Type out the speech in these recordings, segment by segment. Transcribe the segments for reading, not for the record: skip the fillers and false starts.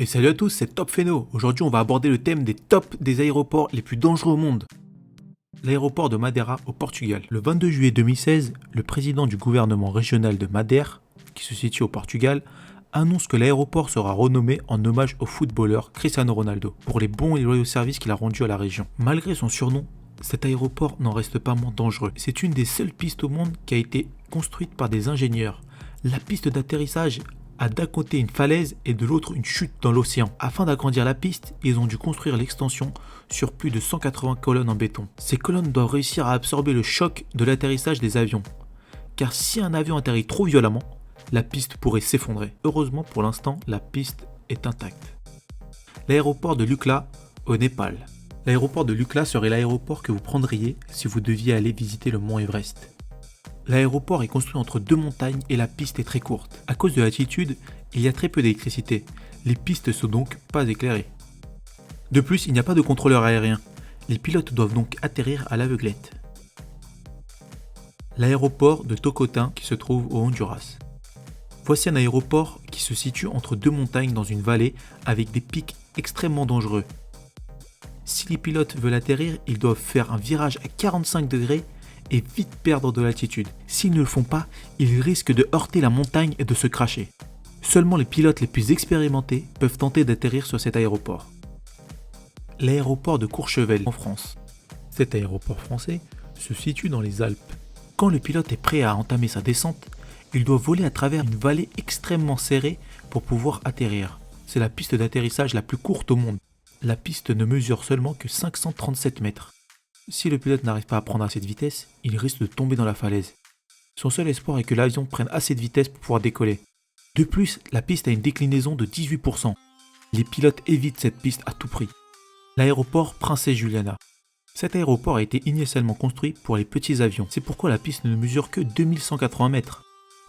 Et salut à tous, c'est Top Phéno. Aujourd'hui, on va aborder le thème des tops des aéroports les plus dangereux au monde. L'aéroport de Madeira au Portugal. Le 22 juillet 2016, le président du gouvernement régional de Madère, qui se situe au Portugal, annonce que l'aéroport sera renommé en hommage au footballeur Cristiano Ronaldo pour les bons et loyaux services qu'il a rendus à la région. Malgré son surnom, cet aéroport n'en reste pas moins dangereux. C'est une des seules pistes au monde qui a été construite par des ingénieurs. La piste d'atterrissage a d'un côté une falaise et de l'autre une chute dans l'océan. Afin d'agrandir la piste, ils ont dû construire l'extension sur plus de 180 colonnes en béton. Ces colonnes doivent réussir à absorber le choc de l'atterrissage des avions. Car si un avion atterrit trop violemment, la piste pourrait s'effondrer. Heureusement pour l'instant, la piste est intacte. L'aéroport de Lukla au Népal. L'aéroport de Lukla serait l'aéroport que vous prendriez si vous deviez aller visiter le mont Everest. L'aéroport est construit entre deux montagnes et la piste est très courte. À cause de l'altitude, il y a très peu d'électricité. Les pistes ne sont donc pas éclairées. De plus, il n'y a pas de contrôleur aérien. Les pilotes doivent donc atterrir à l'aveuglette. L'aéroport de Tocotin qui se trouve au Honduras. Voici un aéroport qui se situe entre deux montagnes dans une vallée avec des pics extrêmement dangereux. Si les pilotes veulent atterrir, ils doivent faire un virage à 45 degrés et vite perdre de l'altitude. S'ils ne le font pas, ils risquent de heurter la montagne et de se cracher. Seulement les pilotes les plus expérimentés peuvent tenter d'atterrir sur cet aéroport. L'aéroport de Courchevel en France. Cet aéroport français se situe dans les Alpes. Quand le pilote est prêt à entamer sa descente, il doit voler à travers une vallée extrêmement serrée pour pouvoir atterrir. C'est la piste d'atterrissage la plus courte au monde. La piste ne mesure seulement que 537 mètres. Si le pilote n'arrive pas à prendre assez de vitesse, il risque de tomber dans la falaise. Son seul espoir est que l'avion prenne assez de vitesse pour pouvoir décoller. De plus, la piste a une déclinaison de 18%. Les pilotes évitent cette piste à tout prix. L'aéroport Princesse Juliana. Cet aéroport a été initialement construit pour les petits avions. C'est pourquoi la piste ne mesure que 2180 mètres.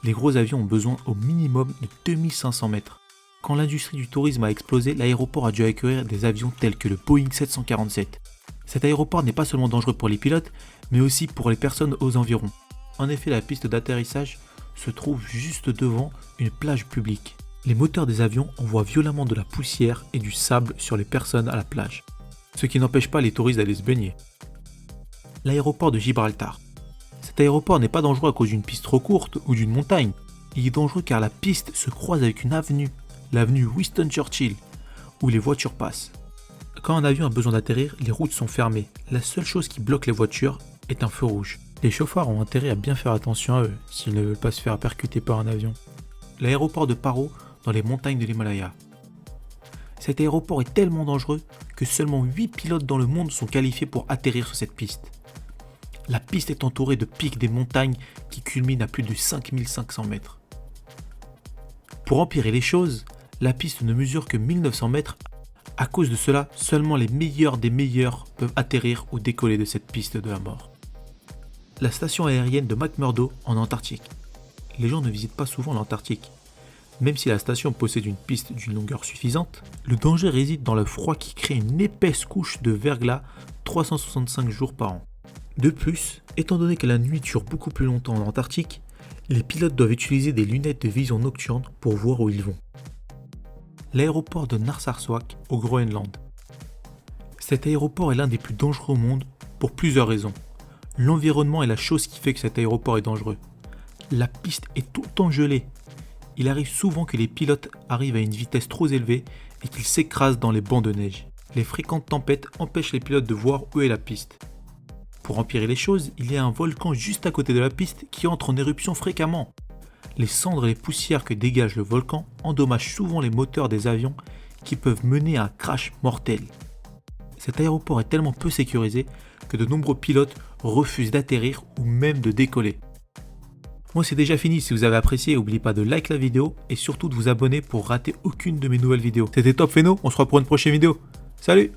Les gros avions ont besoin au minimum de 2500 mètres. Quand l'industrie du tourisme a explosé, l'aéroport a dû accueillir des avions tels que le Boeing 747. Cet aéroport n'est pas seulement dangereux pour les pilotes, mais aussi pour les personnes aux environs. En effet, la piste d'atterrissage se trouve juste devant une plage publique. Les moteurs des avions envoient violemment de la poussière et du sable sur les personnes à la plage, ce qui n'empêche pas les touristes d'aller se baigner. L'aéroport de Gibraltar. Cet aéroport n'est pas dangereux à cause d'une piste trop courte ou d'une montagne. Il est dangereux car la piste se croise avec une avenue, l'avenue Winston Churchill, où les voitures passent. Quand un avion a besoin d'atterrir, les routes sont fermées. La seule chose qui bloque les voitures est un feu rouge. Les chauffeurs ont intérêt à bien faire attention à eux s'ils ne veulent pas se faire percuter par un avion. L'aéroport de Paro dans les montagnes de l'Himalaya. Cet aéroport est tellement dangereux que seulement 8 pilotes dans le monde sont qualifiés pour atterrir sur cette piste. La piste est entourée de pics des montagnes qui culminent à plus de 5500 mètres. Pour empirer les choses, la piste ne mesure que 1900 mètres. À cause de cela, seulement les meilleurs des meilleurs peuvent atterrir ou décoller de cette piste de la mort. La station aérienne de McMurdo en Antarctique. Les gens ne visitent pas souvent l'Antarctique. Même si la station possède une piste d'une longueur suffisante, le danger réside dans le froid qui crée une épaisse couche de verglas 365 jours par an. De plus, étant donné que la nuit dure beaucoup plus longtemps en Antarctique, les pilotes doivent utiliser des lunettes de vision nocturne pour voir où ils vont. L'aéroport de Narsarsuaq au Groenland. Cet aéroport est l'un des plus dangereux au monde pour plusieurs raisons. L'environnement est la chose qui fait que cet aéroport est dangereux. La piste est tout le temps gelée. Il arrive souvent que les pilotes arrivent à une vitesse trop élevée et qu'ils s'écrasent dans les bancs de neige. Les fréquentes tempêtes empêchent les pilotes de voir où est la piste. Pour empirer les choses, il y a un volcan juste à côté de la piste qui entre en éruption fréquemment. Les cendres et les poussières que dégage le volcan endommagent souvent les moteurs des avions qui peuvent mener à un crash mortel. Cet aéroport est tellement peu sécurisé que de nombreux pilotes refusent d'atterrir ou même de décoller. Moi c'est déjà fini, si vous avez apprécié, n'oubliez pas de like la vidéo et surtout de vous abonner pour rater aucune de mes nouvelles vidéos. C'était Top Phéno, on se revoit pour une prochaine vidéo. Salut!